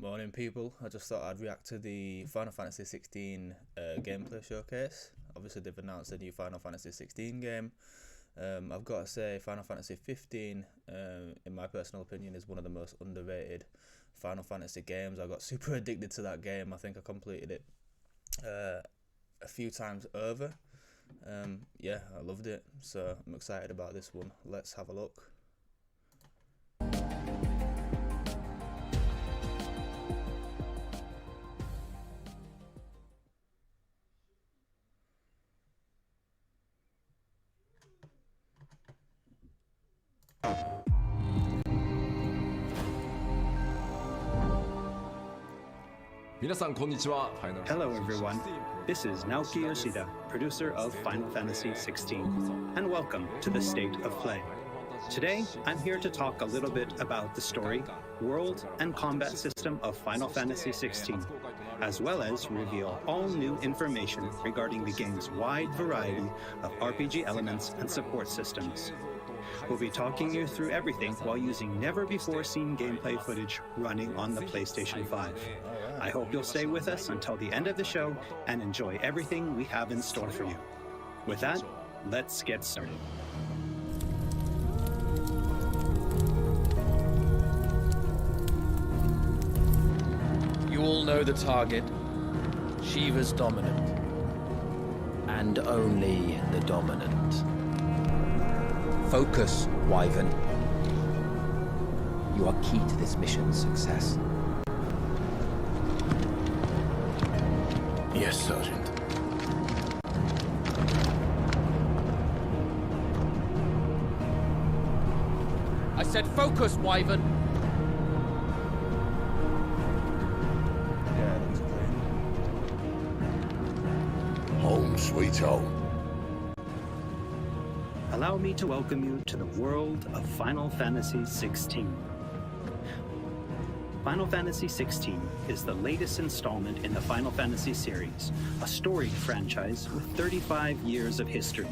Morning, people. I just thought I'd react to the Final Fantasy 16 gameplay showcase. Obviously, they've announced a new Final Fantasy 16 game. I've got to say, Final Fantasy 15, in my personal opinion, is one of the most underrated Final Fantasy games. I got super addicted to that game. I think I completed it a few times over. Yeah, I loved it. So I'm excited about this one. Let's have a look. Hello everyone, this is Naoki Yoshida, producer of Final Fantasy XVI, and welcome to the State of Play. Today, I'm here to talk a little bit about the story, world, and combat system of Final Fantasy XVI, as well as reveal all new information regarding the game's wide variety of RPG elements and support systems. We'll be talking you through everything while using never-before-seen gameplay footage running on the PlayStation 5. I hope you'll stay with us until the end of the show and enjoy everything we have in store for you. With that, let's get started. You all know the target. Shiva's dominant. And only the dominant. Focus, Wyvern. You are key to this mission's success. Yes, Sergeant. I said focus, Wyvern. Yeah, it looks clean. Home sweet home. Allow me to welcome you to the world of Final Fantasy XVI. Final Fantasy XVI is the latest installment in the Final Fantasy series, a storied franchise with 35 years of history.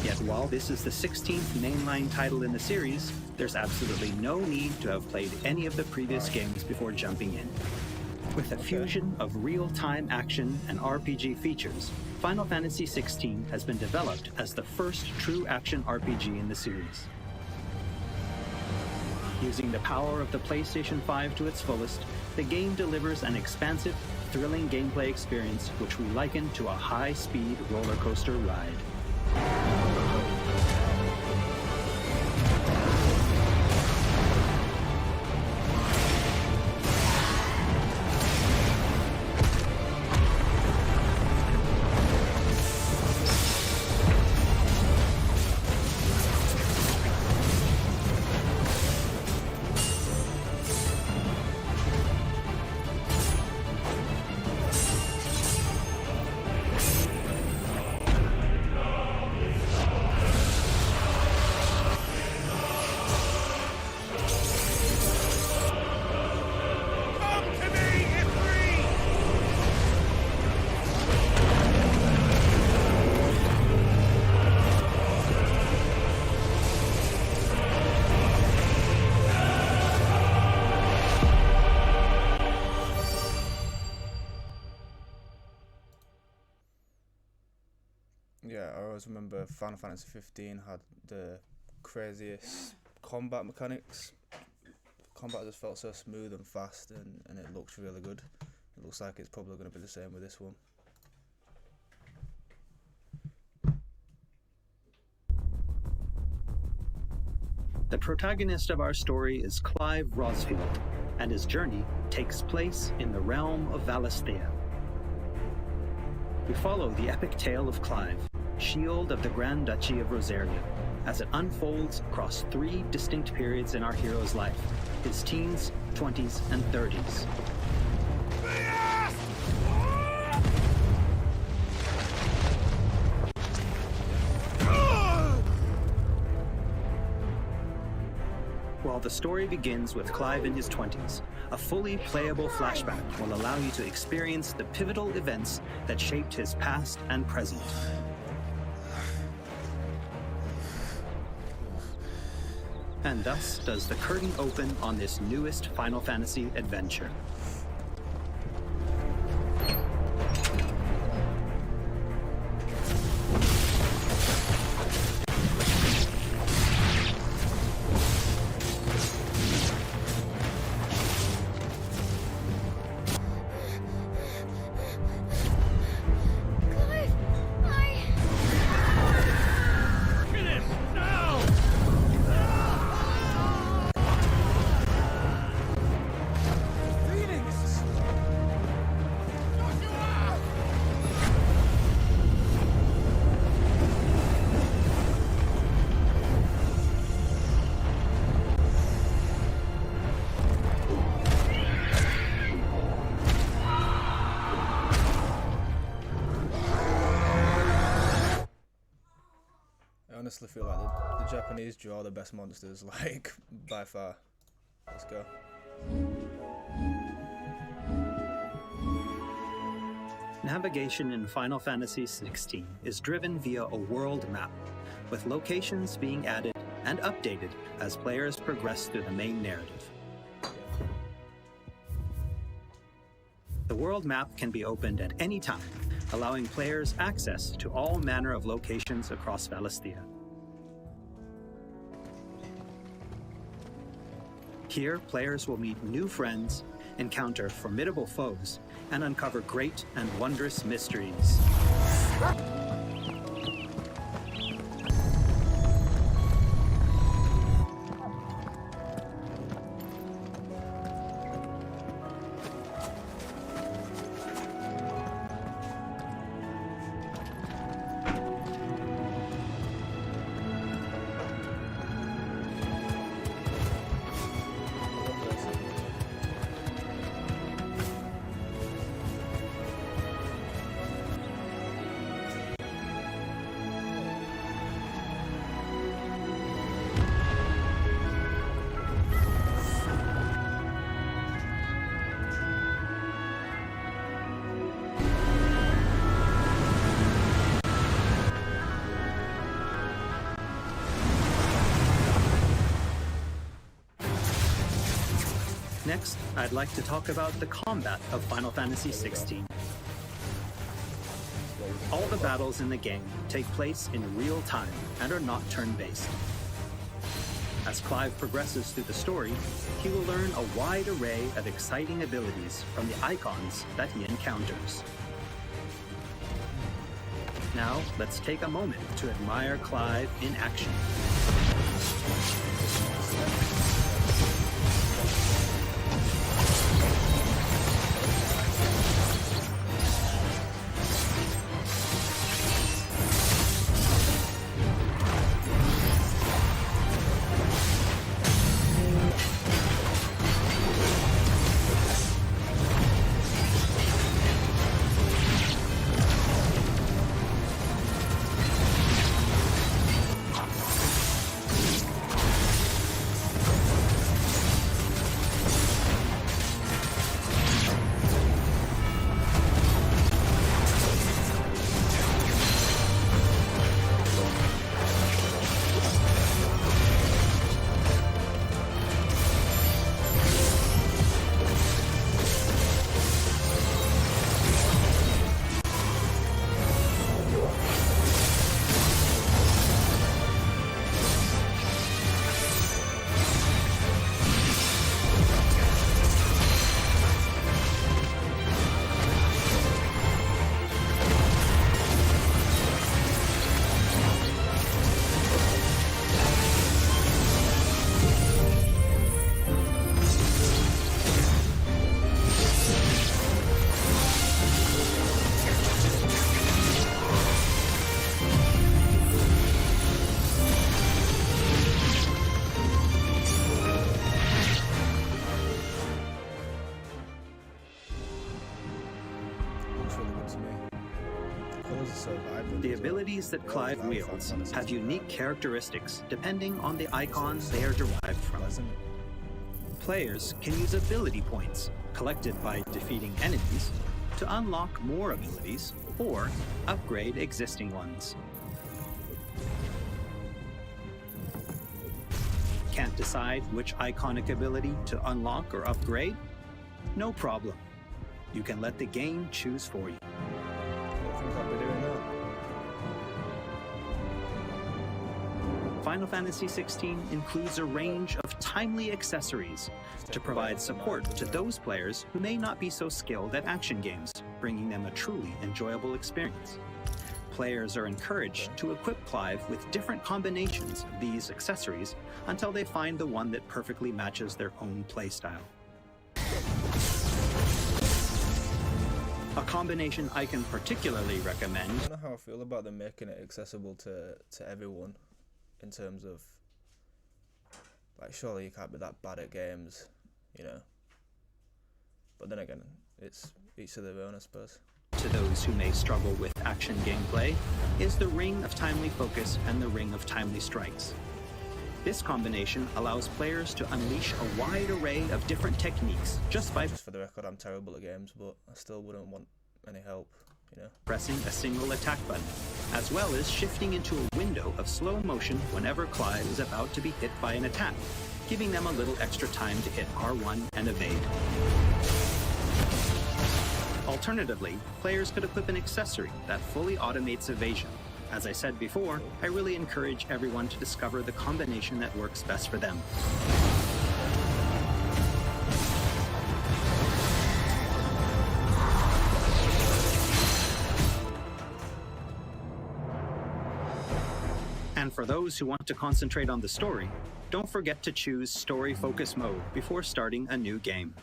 Yet while this is the 16th mainline title in the series, there's absolutely no need to have played any of the previous games before jumping in. With a fusion of real-time action and RPG features, Final Fantasy XVI has been developed as the first true action RPG in the series. Using the power of the PlayStation 5 to its fullest, the game delivers an expansive, thrilling gameplay experience which we liken to a high-speed roller coaster ride. Yeah, I always remember Final Fantasy 15 had the craziest combat mechanics. Combat just felt so smooth and fast, and it looks really good. It looks like it's probably going to be the same with this one. The protagonist of our story is Clive Rosfield, and his journey takes place in the realm of Valisthea. We follow the epic tale of Clive, Shield of the Grand Duchy of Rosaria, as it unfolds across 3 distinct periods in our hero's life: his teens, 20s, and 30s. While the story begins with Clive in his 20s, a fully playable flashback will allow you to experience the pivotal events that shaped his past and present. And thus does the curtain open on this newest Final Fantasy adventure. honestly feel like the Japanese draw the best monsters, like, by far. Let's go. Navigation in Final Fantasy XVI is driven via a world map, with locations being added and updated as players progress through the main narrative. The world map can be opened at any time, allowing players access to all manner of locations across Valisthea. Here, players will meet new friends, encounter formidable foes, and uncover great and wondrous mysteries. Next, I'd like to talk about the combat of Final Fantasy XVI. All the battles in the game take place in real time and are not turn-based. As Clive progresses through the story, he will learn a wide array of exciting abilities from the icons that he encounters. Now, let's take a moment to admire Clive in action. The abilities that Clive wields have unique characteristics depending on the icons they are derived from. Players can use ability points collected by defeating enemies to unlock more abilities or upgrade existing ones. Can't decide which iconic ability to unlock or upgrade? No problem. You can let the game choose for you. Final Fantasy XVI includes a range of timely accessories to provide support to those players who may not be so skilled at action games, bringing them a truly enjoyable experience. Players are encouraged to equip Clive with different combinations of these accessories until they find the one that perfectly matches their own playstyle. A combination I can particularly recommend. I don't know how I feel about them making it accessible to everyone. In terms of, like, surely you can't be that bad at games, you know. But then again, it's each to their own, I suppose. to those who may struggle with action gameplay, is the Ring of Timely Focus and the Ring of Timely Strikes. This combination allows players to unleash a wide array of different techniques just by Just for the record, I'm terrible at games, but I still wouldn't want any help, you know. pressing a single attack button, as well as shifting into a window of slow motion whenever Clive is about to be hit by an attack, giving them a little extra time to hit R1 and evade. Alternatively, players could equip an accessory that fully automates evasion. As I said before, I really encourage everyone to discover the combination that works best for them. And for those who want to concentrate on the story, don't forget to choose Story Focus mode before starting a new game.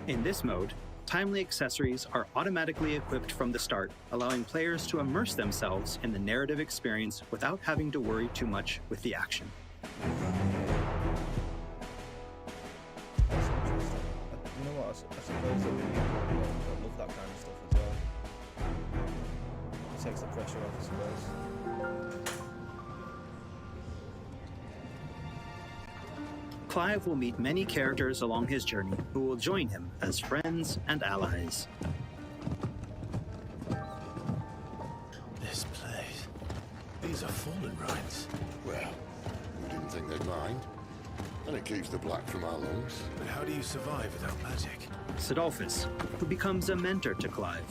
In this mode, timely accessories are automatically equipped from the start, allowing players to immerse themselves in the narrative experience without having to worry too much with the action. You know what? I suppose that I love that kind of stuff as well. It takes the pressure off, I suppose. Clive will meet many characters along his journey who will join him as friends and allies. This place. These are fallen rights. Well, we didn't think they'd mind. And it keeps the black from our lungs. But how do you survive without magic? Sidolphus, who becomes a mentor to Clive.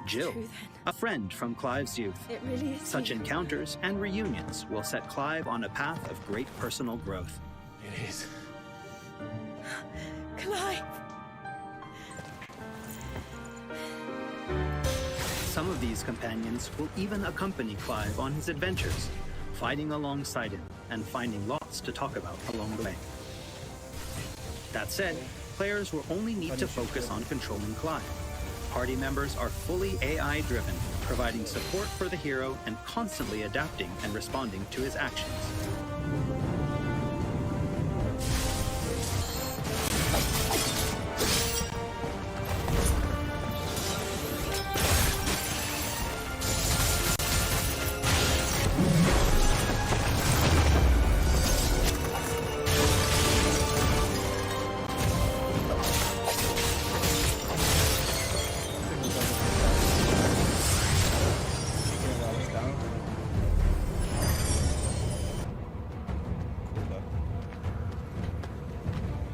Jill, a friend from Clive's youth. It really is. Such encounters and reunions will set Clive on a path of great personal growth. It is. Clive! Some of these companions will even accompany Clive on his adventures, fighting alongside him and finding lots to talk about along the way. That said, players will only need to focus on controlling Clive. Party members are fully AI-driven, providing support for the hero and constantly adapting and responding to his actions.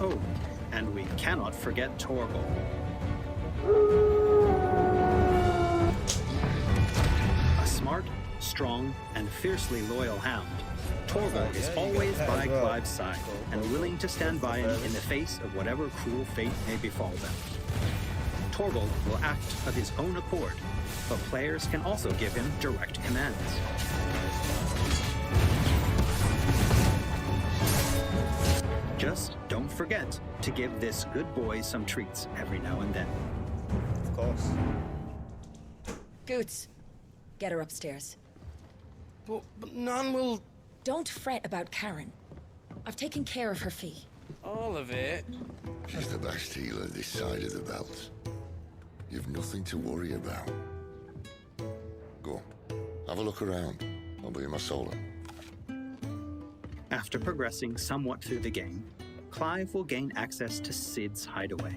Oh, and we cannot forget Torgal. A smart, strong, and fiercely loyal hound, Torgal is always by Clive's side and willing to stand by him in the face of whatever cruel fate may befall them. Torgal will act of his own accord, but players can also give him direct commands. Just don't forget to give this good boy some treats every now and then. Of course. Goots, get her upstairs. But none will... Don't fret about Karen. I've taken care of her fee. All of it? She's the best healer this side of the belt. You've nothing to worry about. Go on, have a look around. I'll be in my solo. After progressing somewhat through the game, Clive will gain access to Sid's hideaway.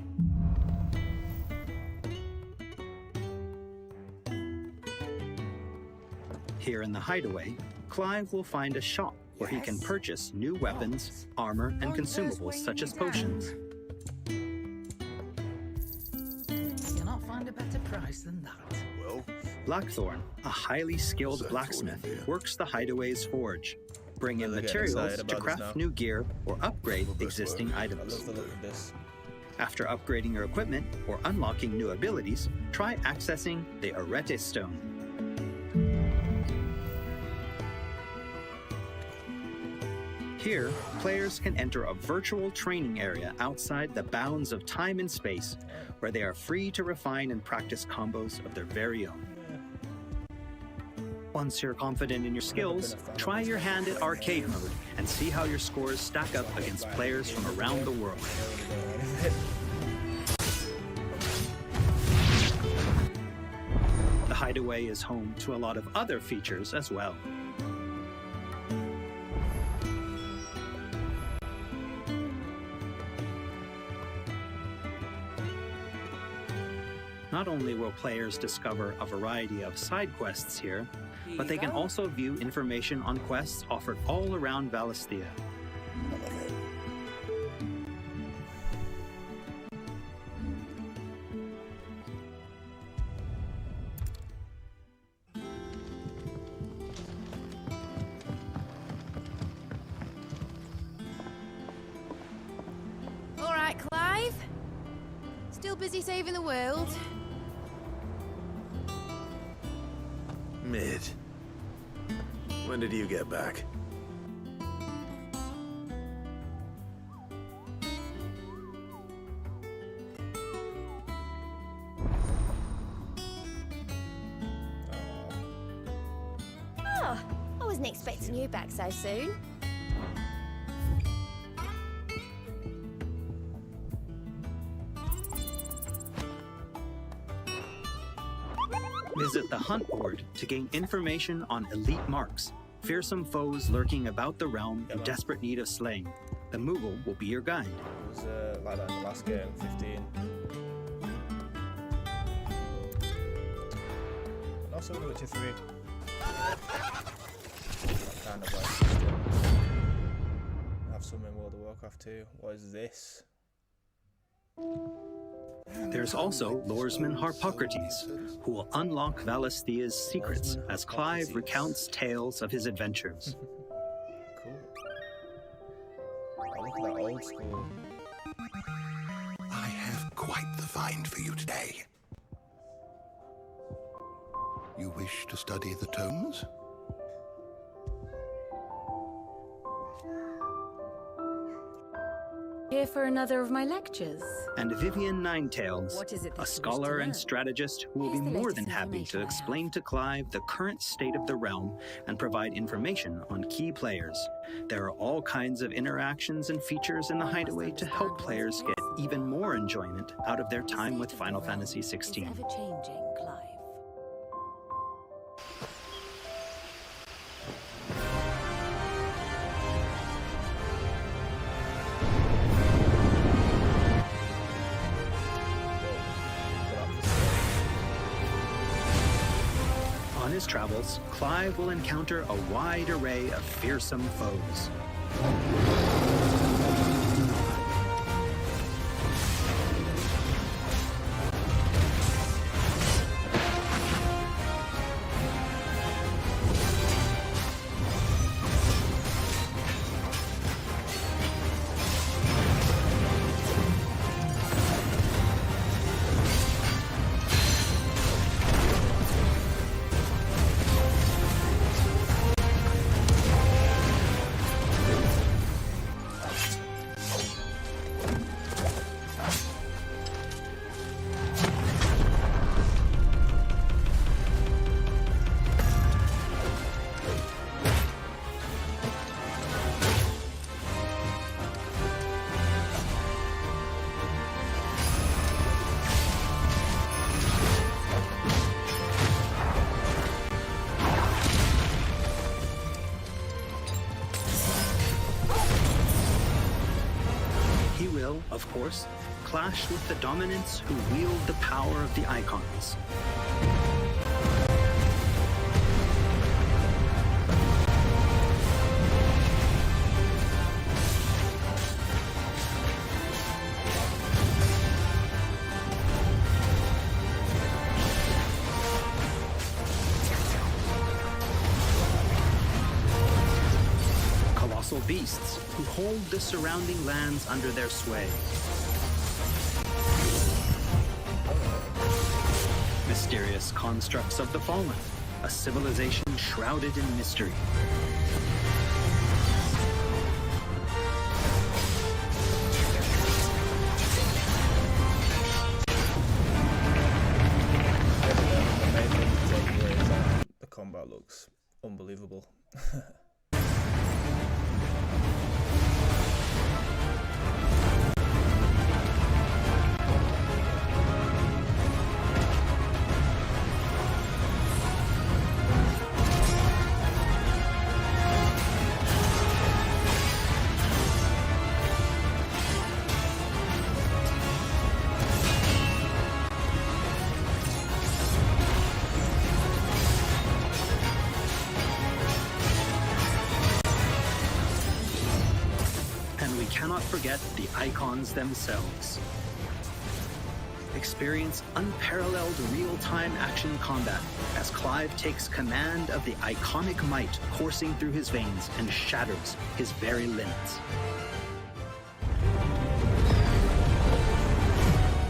Here in the hideaway, Clive will find a shop where he can purchase new weapons, armor, and consumables such as potions. You'll not find a better price than that. Well, Blackthorn, a highly skilled blacksmith, works the hideaway's forge, bring in Really getting materials excited to about this craft now. new gear or upgrade existing I items. love the look of this. After upgrading your equipment or unlocking new abilities, try accessing the Arete Stone. Here, players can enter a virtual training area outside the bounds of time and space, where they are free to refine and practice combos of their very own. Once you're confident in your skills, try your hand at arcade mode and see how your scores stack up against players from around the world. The Hideaway is home to a lot of other features as well. Not only will players discover a variety of side quests here, but they can also view information on quests offered all around Valisthea. All right, Clive. Still busy saving the world? Mid. When did you get back? Oh, I wasn't expecting you back so soon. Visit the hunt board to gain information on elite marks, fearsome foes lurking about the realm in desperate need of slaying. The Moogle will be your guide. It was like that in the last game, 15. And also The Witcher 3. That kind of like system. Have some in World of Warcraft 2. What is this? There's also Lordman Harpocrates, who will unlock Valisthea's secrets as Clive recounts tales of his adventures. Cool. Oh, look at that old school. I have quite the find for you today. You wish to study the tomes? Here for another of my lectures. And Vivian Ninetails, What is it that you a wish scholar to and learn? strategist who will be Here's the more latest than happy to information I have. explain to Clive the current state of the realm and provide information on key players. There are all kinds of interactions and features in the Hideaway to help players get even more enjoyment out of their time with Final Fantasy Is XVI. ever changing, Clive. On his travels, Clive will encounter a wide array of fearsome foes. He will, of course, clash with the dominants who wield the power of the icons. Colossal beasts who hold the surrounding lands under their sway. Mysterious constructs of the fallen, a civilization shrouded in mystery. The combat looks unbelievable. Cannot forget the icons themselves. Experience unparalleled real-time action combat as Clive takes command of the iconic might coursing through his veins and shatters his very limbs.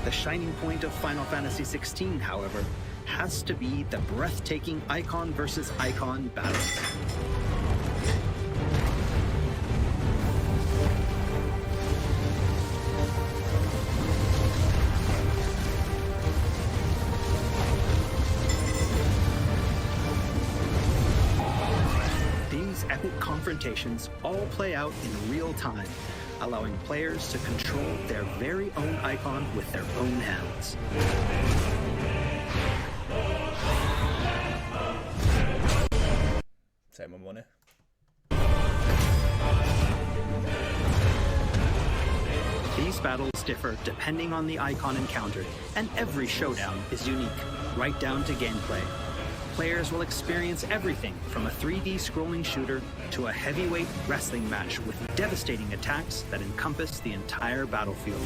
The shining point of Final Fantasy XVI, however, has to be the breathtaking icon versus icon battles. Epic confrontations all play out in real time, allowing players to control their very own icon with their own hands. Take my money. These battles differ depending on the icon encountered, and every showdown is unique, right down to gameplay. Players will experience everything from a 3D scrolling shooter to a heavyweight wrestling match with devastating attacks that encompass the entire battlefield.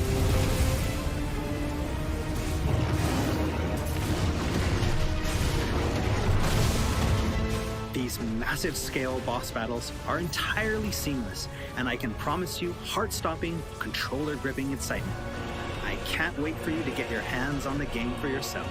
These massive scale boss battles are entirely seamless, and I can promise you heart-stopping, controller-gripping excitement. I can't wait for you to get your hands on the game for yourself.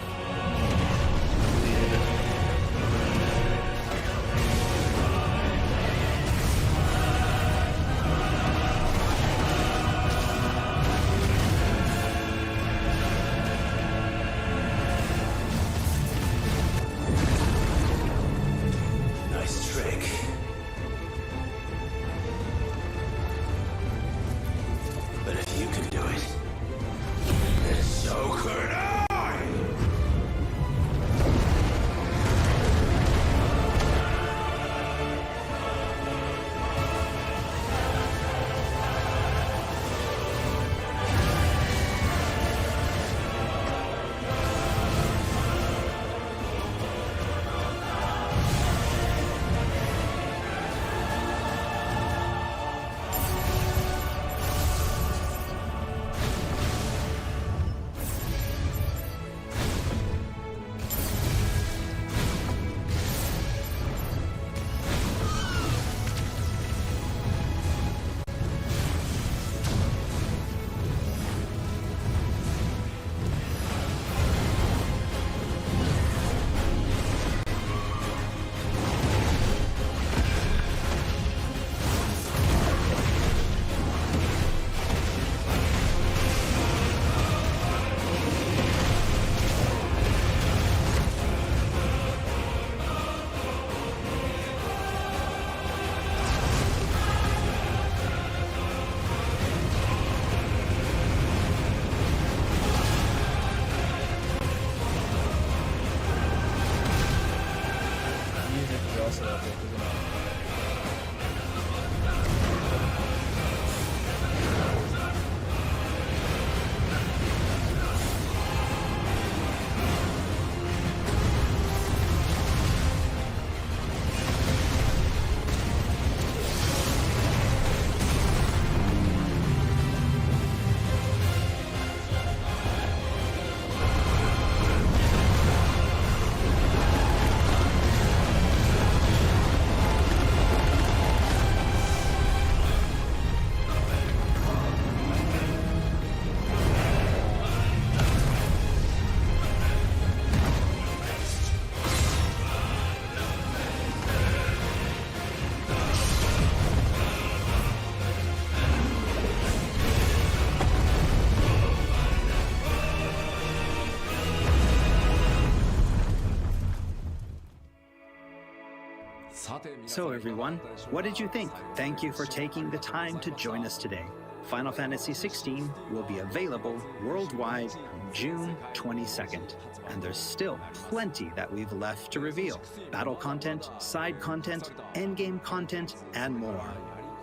So everyone, what did you think? Thank you for taking the time to join us today. Final Fantasy XVI will be available worldwide June 22nd, and there's still plenty that we've left to reveal. Battle content, side content, endgame content, and more.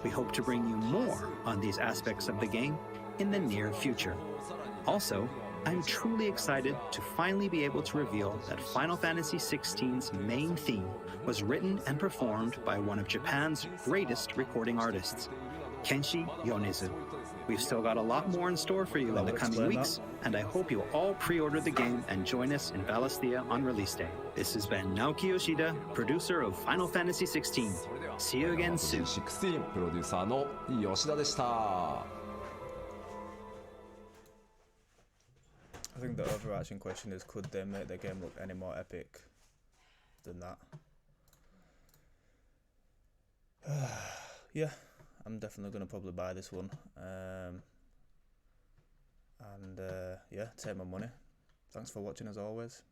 We hope to bring you more on these aspects of the game in the near future. Also, I'm truly excited to finally be able to reveal that Final Fantasy XVI's main theme was written and performed by one of Japan's greatest recording artists, Kenshi Yonezu. We've still got a lot more in store for you in the coming weeks, and I hope you'll all pre-order the game and join us in Valisthea on release day. This has been Naoki Yoshida, producer of Final Fantasy XVI. See you again soon. 16プロデューサーの吉田でした。I think the overarching question is, could they make their game look any more epic than that? Yeah, I'm definitely going to probably buy this one. Yeah, take my money. Thanks for watching as always.